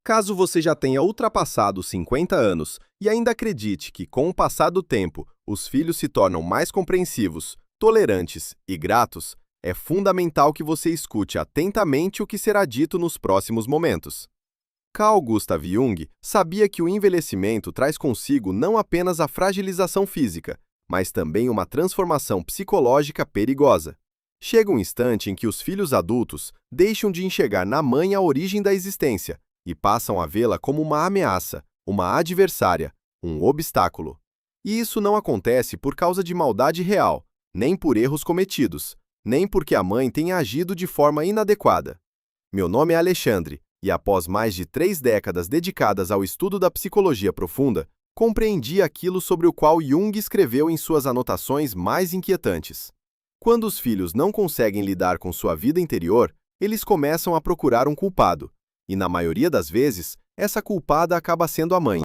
Caso você já tenha ultrapassado os 50 anos e ainda acredite que, com o passar do tempo, os filhos se tornam mais compreensivos, tolerantes e gratos, é fundamental que você escute atentamente o que será dito nos próximos momentos. Carl Gustav Jung sabia que o envelhecimento traz consigo não apenas a fragilização física, mas também uma transformação psicológica perigosa. Chega um instante em que os filhos adultos deixam de enxergar na mãe a origem da existência e passam a vê-la como uma ameaça, uma adversária, um obstáculo. E isso não acontece por causa de maldade real, nem por erros cometidos, nem porque a mãe tenha agido de forma inadequada. Meu nome é Alexandre, e após mais de 3 décadas dedicadas ao estudo da psicologia profunda, compreendi aquilo sobre o qual Jung escreveu em suas anotações mais inquietantes. Quando os filhos não conseguem lidar com sua vida interior, eles começam a procurar um culpado, e na maioria das vezes, essa culpada acaba sendo a mãe.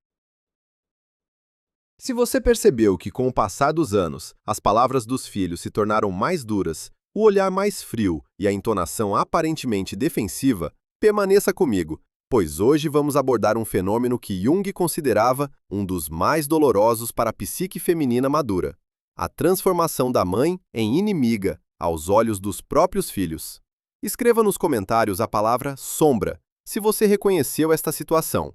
Se você percebeu que com o passar dos anos, as palavras dos filhos se tornaram mais duras, o olhar mais frio e a entonação aparentemente defensiva, permaneça comigo, pois hoje vamos abordar um fenômeno que Jung considerava um dos mais dolorosos para a psique feminina madura: a transformação da mãe em inimiga aos olhos dos próprios filhos. Escreva nos comentários a palavra sombra, se você reconheceu esta situação.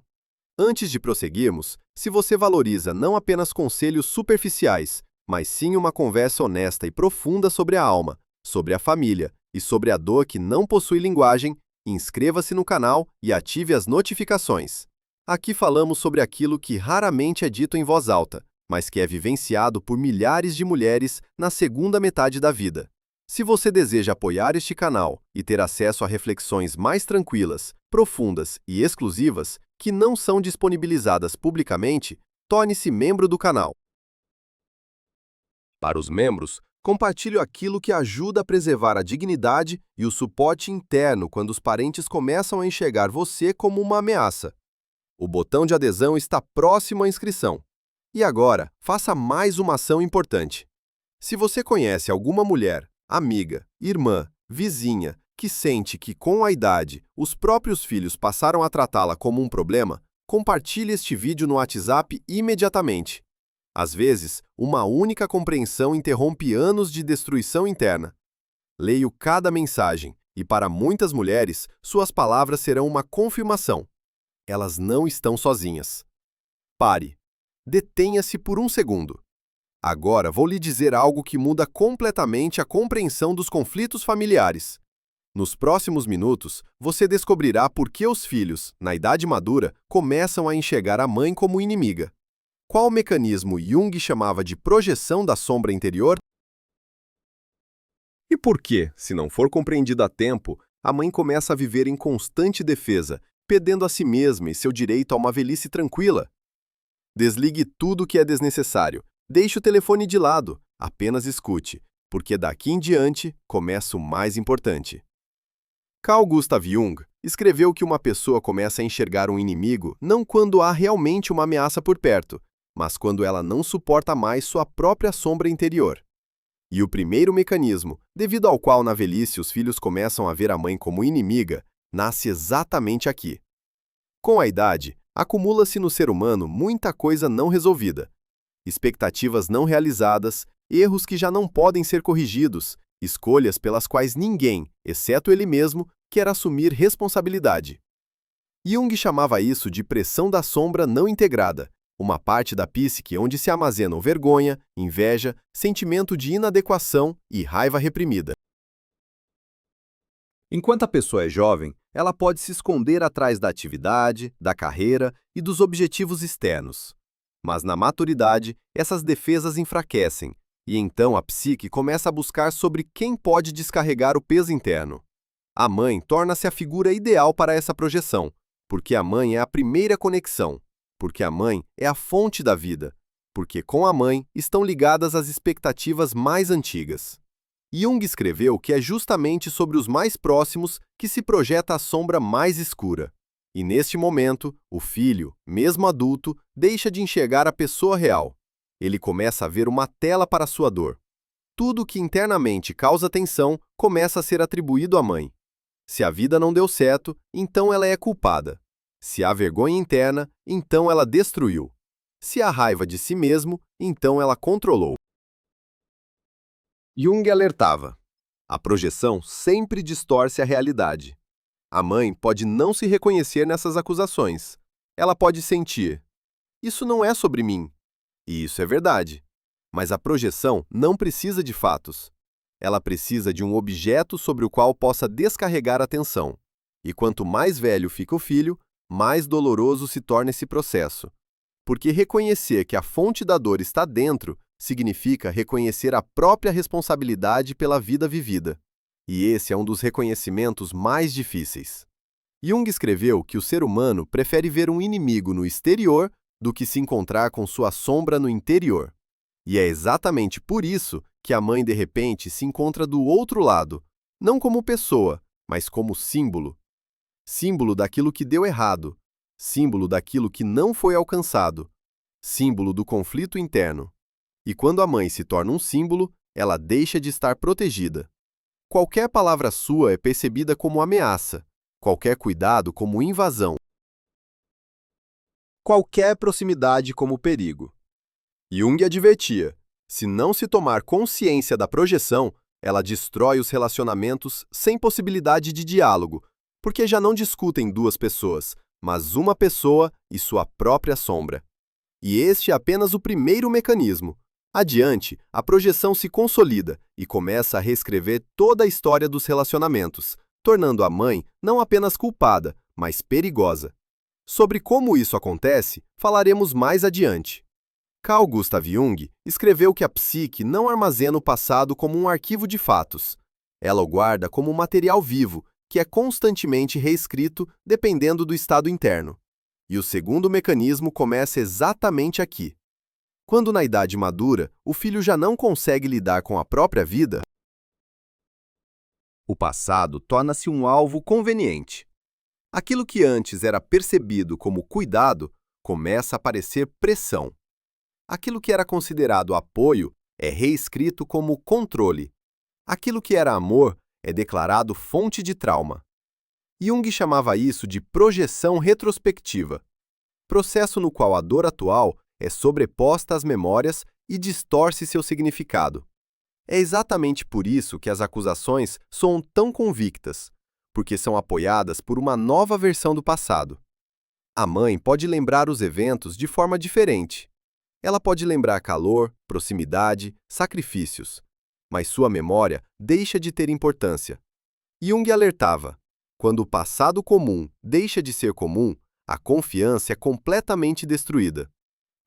Antes de prosseguirmos, se você valoriza não apenas conselhos superficiais, mas sim uma conversa honesta e profunda sobre a alma, sobre a família e sobre a dor que não possui linguagem, inscreva-se no canal e ative as notificações. Aqui falamos sobre aquilo que raramente é dito em voz alta, mas que é vivenciado por milhares de mulheres na segunda metade da vida. Se você deseja apoiar este canal e ter acesso a reflexões mais tranquilas, profundas e exclusivas, que não são disponibilizadas publicamente, torne-se membro do canal. Para os membros, compartilhe aquilo que ajuda a preservar a dignidade e o suporte interno quando os parentes começam a enxergar você como uma ameaça. O botão de adesão está próximo à inscrição. E agora, faça mais uma ação importante. Se você conhece alguma mulher, amiga, irmã, vizinha, que sente que, com a idade, os próprios filhos passaram a tratá-la como um problema, compartilhe este vídeo no WhatsApp imediatamente. Às vezes, uma única compreensão interrompe anos de destruição interna. Leio cada mensagem, e para muitas mulheres, suas palavras serão uma confirmação. Elas não estão sozinhas. Pare. Detenha-se por um segundo. Agora vou lhe dizer algo que muda completamente a compreensão dos conflitos familiares. Nos próximos minutos, você descobrirá por que os filhos, na idade madura, começam a enxergar a mãe como inimiga. Qual mecanismo Jung chamava de projeção da sombra interior? E por que, se não for compreendido a tempo, a mãe começa a viver em constante defesa, perdendo a si mesma e seu direito a uma velhice tranquila? Desligue tudo o que é desnecessário. Deixe o telefone de lado, apenas escute, porque daqui em diante começa o mais importante. Carl Gustav Jung escreveu que uma pessoa começa a enxergar um inimigo não quando há realmente uma ameaça por perto, mas quando ela não suporta mais sua própria sombra interior. E o primeiro mecanismo, devido ao qual na velhice os filhos começam a ver a mãe como inimiga, nasce exatamente aqui. Com a idade, acumula-se no ser humano muita coisa não resolvida. Expectativas não realizadas, erros que já não podem ser corrigidos, escolhas pelas quais ninguém, exceto ele mesmo, quer assumir responsabilidade. Jung chamava isso de pressão da sombra não integrada, uma parte da psique onde se armazenam vergonha, inveja, sentimento de inadequação e raiva reprimida. Enquanto a pessoa é jovem, ela pode se esconder atrás da atividade, da carreira e dos objetivos externos. Mas na maturidade, essas defesas enfraquecem, e então a psique começa a buscar sobre quem pode descarregar o peso interno. A mãe torna-se a figura ideal para essa projeção, porque a mãe é a primeira conexão, porque a mãe é a fonte da vida, porque com a mãe estão ligadas as expectativas mais antigas. Jung escreveu que é justamente sobre os mais próximos que se projeta a sombra mais escura. E neste momento, o filho, mesmo adulto, deixa de enxergar a pessoa real. Ele começa a ver uma tela para sua dor. Tudo que internamente causa tensão começa a ser atribuído à mãe. Se a vida não deu certo, então ela é culpada. Se há vergonha interna, então ela destruiu. Se há raiva de si mesmo, então ela controlou. Jung alertava: a projeção sempre distorce a realidade. A mãe pode não se reconhecer nessas acusações. Ela pode sentir: isso não é sobre mim. E isso é verdade. Mas a projeção não precisa de fatos. Ela precisa de um objeto sobre o qual possa descarregar a tensão. E quanto mais velho fica o filho, mais doloroso se torna esse processo. Porque reconhecer que a fonte da dor está dentro significa reconhecer a própria responsabilidade pela vida vivida. E esse é um dos reconhecimentos mais difíceis. Jung escreveu que o ser humano prefere ver um inimigo no exterior do que se encontrar com sua sombra no interior. E é exatamente por isso que a mãe de repente se encontra do outro lado, não como pessoa, mas como símbolo. Símbolo daquilo que deu errado, símbolo daquilo que não foi alcançado, símbolo do conflito interno. E quando a mãe se torna um símbolo, ela deixa de estar protegida. Qualquer palavra sua é percebida como ameaça, qualquer cuidado como invasão, qualquer proximidade como perigo. Jung advertia: se não se tomar consciência da projeção, ela destrói os relacionamentos sem possibilidade de diálogo, porque já não discutem duas pessoas, mas uma pessoa e sua própria sombra. E este é apenas o primeiro mecanismo. Adiante, a projeção se consolida e começa a reescrever toda a história dos relacionamentos, tornando a mãe não apenas culpada, mas perigosa. Sobre como isso acontece, falaremos mais adiante. Carl Gustav Jung escreveu que a psique não armazena o passado como um arquivo de fatos. Ela o guarda como um material vivo, que é constantemente reescrito dependendo do estado interno. E o segundo mecanismo começa exatamente aqui. Quando na idade madura, o filho já não consegue lidar com a própria vida, o passado torna-se um alvo conveniente. Aquilo que antes era percebido como cuidado começa a parecer pressão. Aquilo que era considerado apoio é reescrito como controle. Aquilo que era amor é declarado fonte de trauma. Jung chamava isso de projeção retrospectiva, processo no qual a dor atual é sobreposta às memórias e distorce seu significado. É exatamente por isso que as acusações soam tão convictas, porque são apoiadas por uma nova versão do passado. A mãe pode lembrar os eventos de forma diferente. Ela pode lembrar calor, proximidade, sacrifícios, mas sua memória deixa de ter importância. Jung alertava: quando o passado comum deixa de ser comum, a confiança é completamente destruída.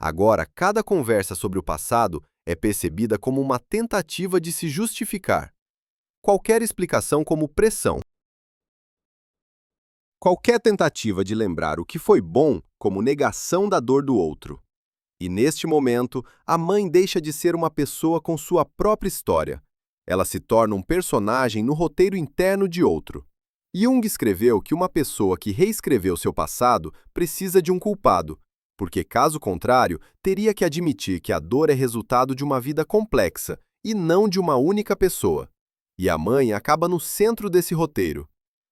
Agora, cada conversa sobre o passado é percebida como uma tentativa de se justificar. Qualquer explicação como pressão. Qualquer tentativa de lembrar o que foi bom como negação da dor do outro. E neste momento, a mãe deixa de ser uma pessoa com sua própria história. Ela se torna um personagem no roteiro interno de outro. Jung escreveu que uma pessoa que reescreveu seu passado precisa de um culpado, porque, caso contrário, teria que admitir que a dor é resultado de uma vida complexa e não de uma única pessoa. E a mãe acaba no centro desse roteiro.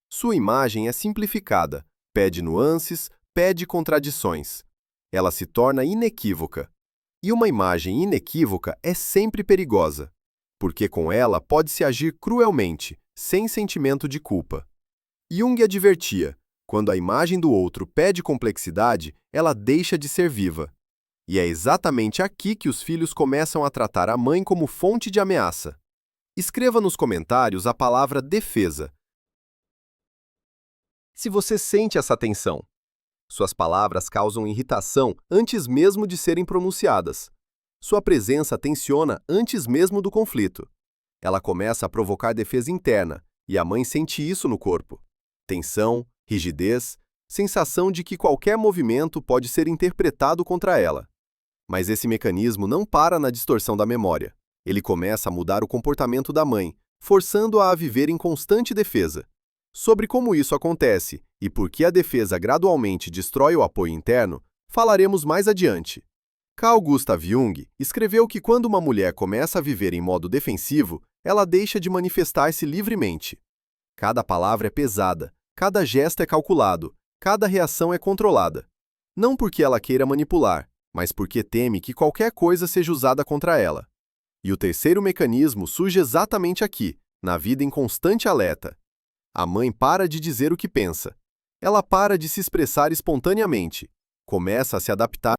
Sua imagem é simplificada, pede nuances, pede contradições. Ela se torna inequívoca. E uma imagem inequívoca é sempre perigosa, porque com ela pode-se agir cruelmente, sem sentimento de culpa. Jung advertia: quando a imagem do outro pede complexidade, ela deixa de ser viva. E é exatamente aqui que os filhos começam a tratar a mãe como fonte de ameaça. Escreva nos comentários a palavra defesa. Se você sente essa tensão, suas palavras causam irritação antes mesmo de serem pronunciadas. Sua presença tensiona antes mesmo do conflito. Ela começa a provocar defesa interna, e a mãe sente isso no corpo. Tensão, rigidez, sensação de que qualquer movimento pode ser interpretado contra ela. Mas esse mecanismo não para na distorção da memória. Ele começa a mudar o comportamento da mãe, forçando-a a viver em constante defesa. Sobre como isso acontece e por que a defesa gradualmente destrói o apoio interno, falaremos mais adiante. Carl Gustav Jung escreveu que quando uma mulher começa a viver em modo defensivo, ela deixa de manifestar-se livremente. Cada palavra é pesada, cada gesto é calculado, Cada reação é controlada. Não porque ela queira manipular, mas porque teme que qualquer coisa seja usada contra ela. E o terceiro mecanismo surge exatamente aqui, na vida em constante alerta. A mãe para de dizer o que pensa. Ela para de se expressar espontaneamente. Começa a se adaptar.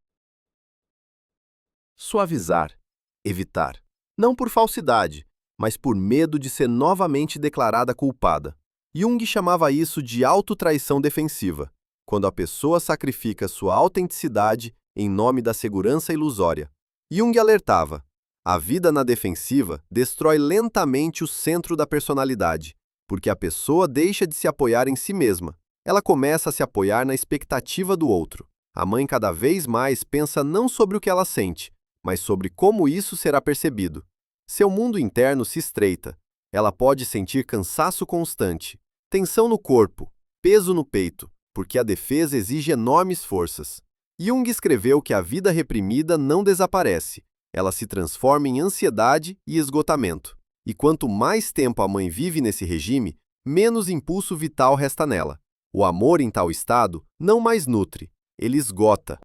Suavizar. Evitar. Não por falsidade, mas por medo de ser novamente declarada culpada. Jung chamava isso de autotraição defensiva, quando a pessoa sacrifica sua autenticidade em nome da segurança ilusória. Jung alertava: a vida na defensiva destrói lentamente o centro da personalidade, porque a pessoa deixa de se apoiar em si mesma. Ela começa a se apoiar na expectativa do outro. A mãe cada vez mais pensa não sobre o que ela sente, mas sobre como isso será percebido. Seu mundo interno se estreita. Ela pode sentir cansaço constante, tensão no corpo, peso no peito, porque a defesa exige enormes forças. Jung escreveu que a vida reprimida não desaparece, ela se transforma em ansiedade e esgotamento. E quanto mais tempo a mãe vive nesse regime, menos impulso vital resta nela. O amor em tal estado não mais nutre, ele esgota.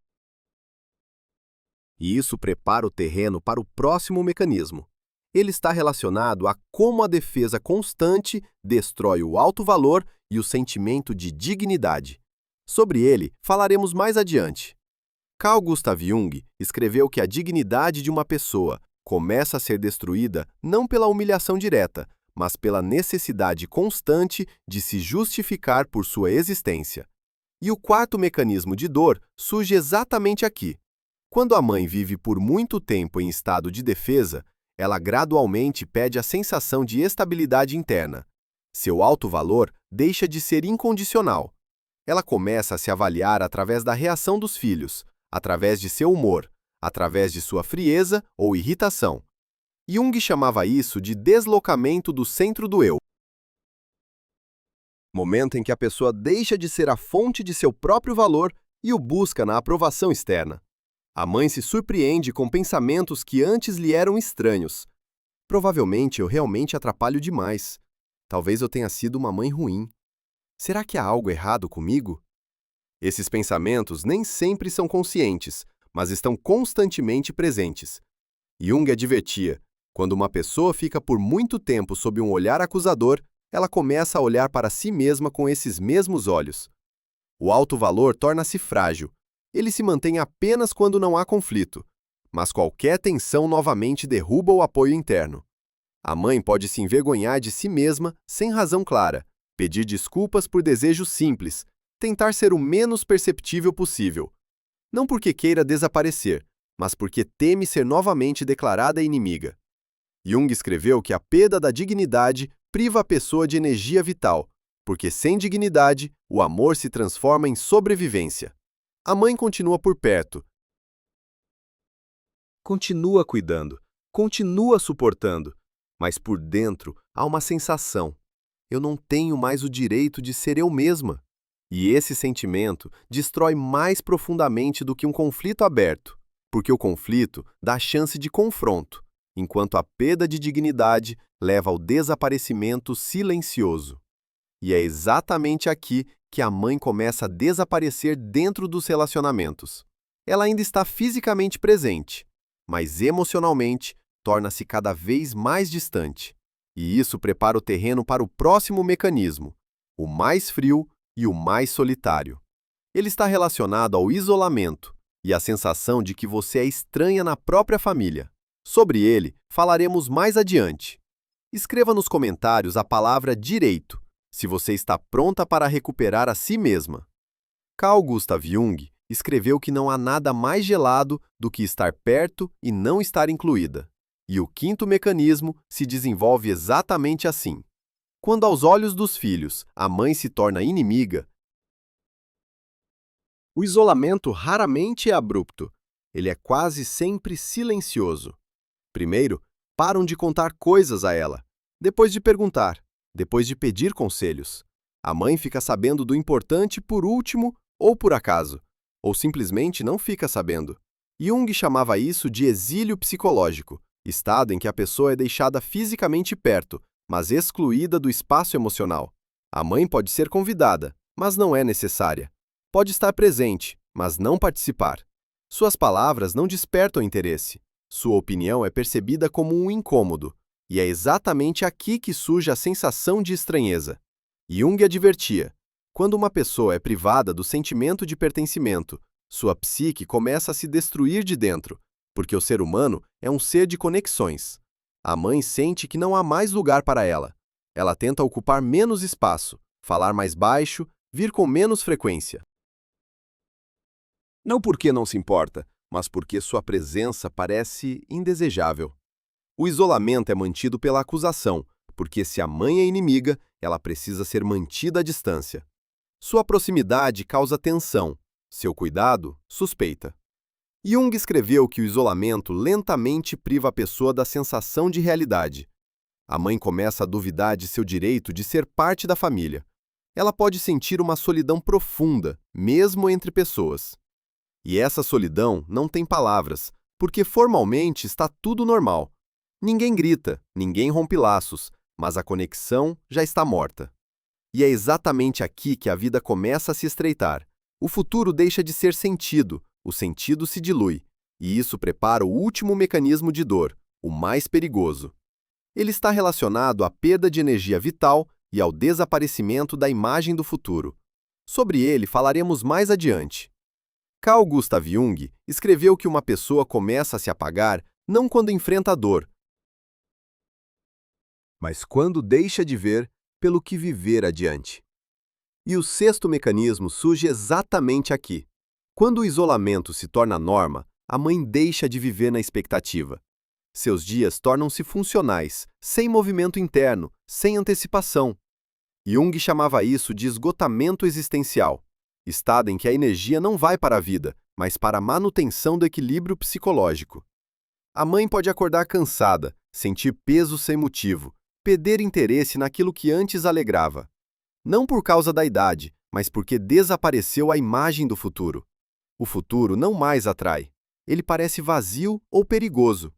E isso prepara o terreno para o próximo mecanismo. Ele está relacionado a como a defesa constante destrói o alto valor e o sentimento de dignidade. Sobre ele, falaremos mais adiante. Carl Gustav Jung escreveu que a dignidade de uma pessoa começa a ser destruída não pela humilhação direta, mas pela necessidade constante de se justificar por sua existência. E o quarto mecanismo de dor surge exatamente aqui. Quando a mãe vive por muito tempo em estado de defesa, ela gradualmente perde a sensação de estabilidade interna. Seu alto valor deixa de ser incondicional. Ela começa a se avaliar através da reação dos filhos, através de seu humor, através de sua frieza ou irritação. Jung chamava isso de deslocamento do centro do eu. Momento em que a pessoa deixa de ser a fonte de seu próprio valor e o busca na aprovação externa. A mãe se surpreende com pensamentos que antes lhe eram estranhos. Provavelmente eu realmente atrapalho demais. Talvez eu tenha sido uma mãe ruim. Será que há algo errado comigo? Esses pensamentos nem sempre são conscientes, mas estão constantemente presentes. Jung advertia: quando uma pessoa fica por muito tempo sob um olhar acusador, ela começa a olhar para si mesma com esses mesmos olhos. O alto valor torna-se frágil. Ele se mantém apenas quando não há conflito, mas qualquer tensão novamente derruba o apoio interno. A mãe pode se envergonhar de si mesma sem razão clara, pedir desculpas por desejos simples, tentar ser o menos perceptível possível. Não porque queira desaparecer, mas porque teme ser novamente declarada inimiga. Jung escreveu que a perda da dignidade priva a pessoa de energia vital, porque sem dignidade, o amor se transforma em sobrevivência. A mãe continua por perto, continua cuidando, continua suportando, mas por dentro há uma sensação: eu não tenho mais o direito de ser eu mesma. E esse sentimento destrói mais profundamente do que um conflito aberto, porque o conflito dá chance de confronto, enquanto a perda de dignidade leva ao desaparecimento silencioso. E é exatamente aqui que a mãe começa a desaparecer dentro dos relacionamentos. Ela ainda está fisicamente presente, mas emocionalmente torna-se cada vez mais distante. E isso prepara o terreno para o próximo mecanismo, o mais frio e o mais solitário. Ele está relacionado ao isolamento e à sensação de que você é estranha na própria família. Sobre ele, falaremos mais adiante. Escreva nos comentários a palavra direito, se você está pronta para recuperar a si mesma. Carl Gustav Jung escreveu que não há nada mais gelado do que estar perto e não estar incluída. E o quinto mecanismo se desenvolve exatamente assim. Quando aos olhos dos filhos a mãe se torna inimiga, o isolamento raramente é abrupto. Ele é quase sempre silencioso. Primeiro, param de contar coisas a ela, depois de perguntar, depois de pedir conselhos. A mãe fica sabendo do importante por último ou por acaso, ou simplesmente não fica sabendo. Jung chamava isso de exílio psicológico, estado em que a pessoa é deixada fisicamente perto, mas excluída do espaço emocional. A mãe pode ser convidada, mas não é necessária. Pode estar presente, mas não participar. Suas palavras não despertam interesse. Sua opinião é percebida como um incômodo, e é exatamente aqui que surge a sensação de estranheza. Jung advertia: quando uma pessoa é privada do sentimento de pertencimento, sua psique começa a se destruir de dentro, porque o ser humano é um ser de conexões. A mãe sente que não há mais lugar para ela. Ela tenta ocupar menos espaço, falar mais baixo, vir com menos frequência. Não porque não se importa, mas porque sua presença parece indesejável. O isolamento é mantido pela acusação, porque se a mãe é inimiga, ela precisa ser mantida à distância. Sua proximidade causa tensão, seu cuidado, suspeita. Jung escreveu que o isolamento lentamente priva a pessoa da sensação de realidade. A mãe começa a duvidar de seu direito de ser parte da família. Ela pode sentir uma solidão profunda, mesmo entre pessoas. E essa solidão não tem palavras, porque formalmente está tudo normal. Ninguém grita, ninguém rompe laços, mas a conexão já está morta. E é exatamente aqui que a vida começa a se estreitar. O futuro deixa de ser sentido, o sentido se dilui, e isso prepara o último mecanismo de dor, o mais perigoso. Ele está relacionado à perda de energia vital e ao desaparecimento da imagem do futuro. Sobre ele falaremos mais adiante. Carl Gustav Jung escreveu que uma pessoa começa a se apagar não quando enfrenta a dor, mas quando deixa de ver pelo que viver adiante. E o sexto mecanismo surge exatamente aqui. Quando o isolamento se torna norma, a mãe deixa de viver na expectativa. Seus dias tornam-se funcionais, sem movimento interno, sem antecipação. Jung chamava isso de esgotamento existencial, estado em que a energia não vai para a vida, mas para a manutenção do equilíbrio psicológico. A mãe pode acordar cansada, sentir peso sem motivo, perder interesse naquilo que antes alegrava. Não por causa da idade, mas porque desapareceu a imagem do futuro. O futuro não mais atrai. Ele parece vazio ou perigoso.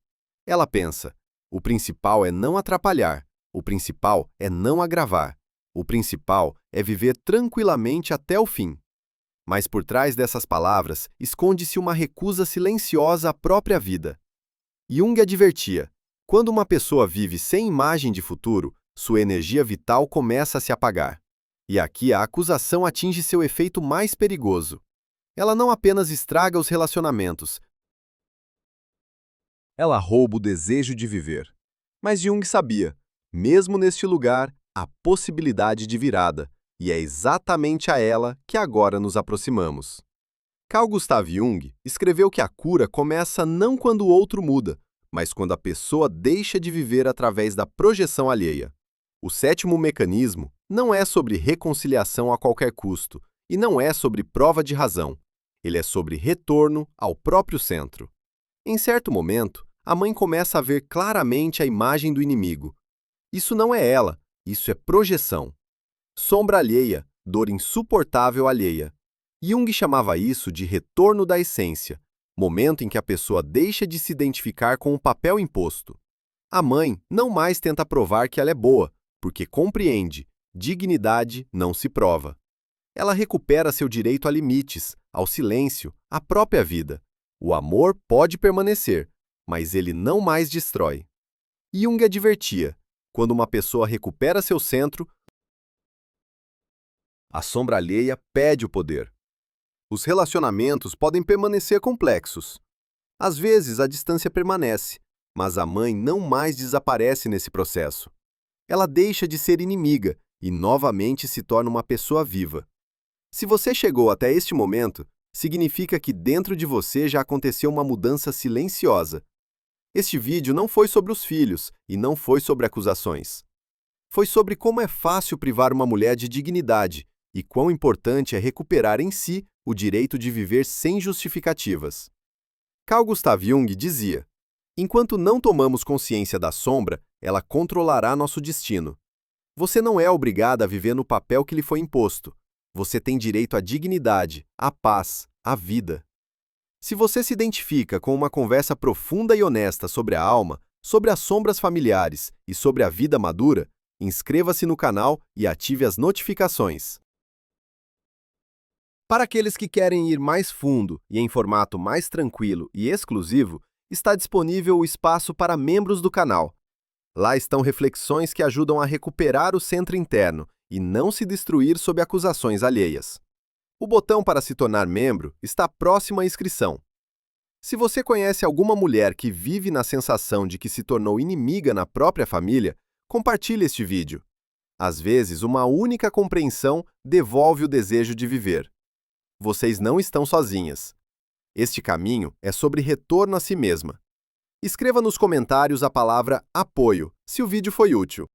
Ela pensa: o principal é não atrapalhar, o principal é não agravar, o principal é viver tranquilamente até o fim. Mas por trás dessas palavras esconde-se uma recusa silenciosa à própria vida. Jung advertia: quando uma pessoa vive sem imagem de futuro, sua energia vital começa a se apagar. E aqui a acusação atinge seu efeito mais perigoso. Ela não apenas estraga os relacionamentos, ela rouba o desejo de viver. Mas Jung sabia, mesmo neste lugar, há possibilidade de virada, e é exatamente a ela que agora nos aproximamos. Carl Gustav Jung escreveu que a cura começa não quando o outro muda, mas quando a pessoa deixa de viver através da projeção alheia. O sétimo mecanismo não é sobre reconciliação a qualquer custo, e não é sobre prova de razão. Ele é sobre retorno ao próprio centro. Em certo momento, a mãe começa a ver claramente a imagem do inimigo. Isso não é ela, isso é projeção. Sombra alheia, dor insuportável alheia. Jung chamava isso de retorno da essência, momento em que a pessoa deixa de se identificar com o papel imposto. A mãe não mais tenta provar que ela é boa, porque compreende: dignidade não se prova. Ela recupera seu direito a limites, ao silêncio, à própria vida. O amor pode permanecer, mas ele não mais destrói. Jung advertia: quando uma pessoa recupera seu centro, a sombra alheia pede o poder. Os relacionamentos podem permanecer complexos. Às vezes a distância permanece, mas a mãe não mais desaparece nesse processo. Ela deixa de ser inimiga e novamente se torna uma pessoa viva. Se você chegou até este momento, significa que dentro de você já aconteceu uma mudança silenciosa. Este vídeo não foi sobre os filhos e não foi sobre acusações. Foi sobre como é fácil privar uma mulher de dignidade e quão importante é recuperar em si o direito de viver sem justificativas. Carl Gustav Jung dizia: enquanto não tomamos consciência da sombra, ela controlará nosso destino. Você não é obrigada a viver no papel que lhe foi imposto. Você tem direito à dignidade, à paz, à vida. Se você se identifica com uma conversa profunda e honesta sobre a alma, sobre as sombras familiares e sobre a vida madura, inscreva-se no canal e ative as notificações. Para aqueles que querem ir mais fundo e em formato mais tranquilo e exclusivo, está disponível o espaço para membros do canal. Lá estão reflexões que ajudam a recuperar o centro interno e não se destruir sob acusações alheias. O botão para se tornar membro está próximo à inscrição. Se você conhece alguma mulher que vive na sensação de que se tornou inimiga na própria família, compartilhe este vídeo. Às vezes, uma única compreensão devolve o desejo de viver. Vocês não estão sozinhas. Este caminho é sobre retorno a si mesma. Escreva nos comentários a palavra apoio, se o vídeo foi útil.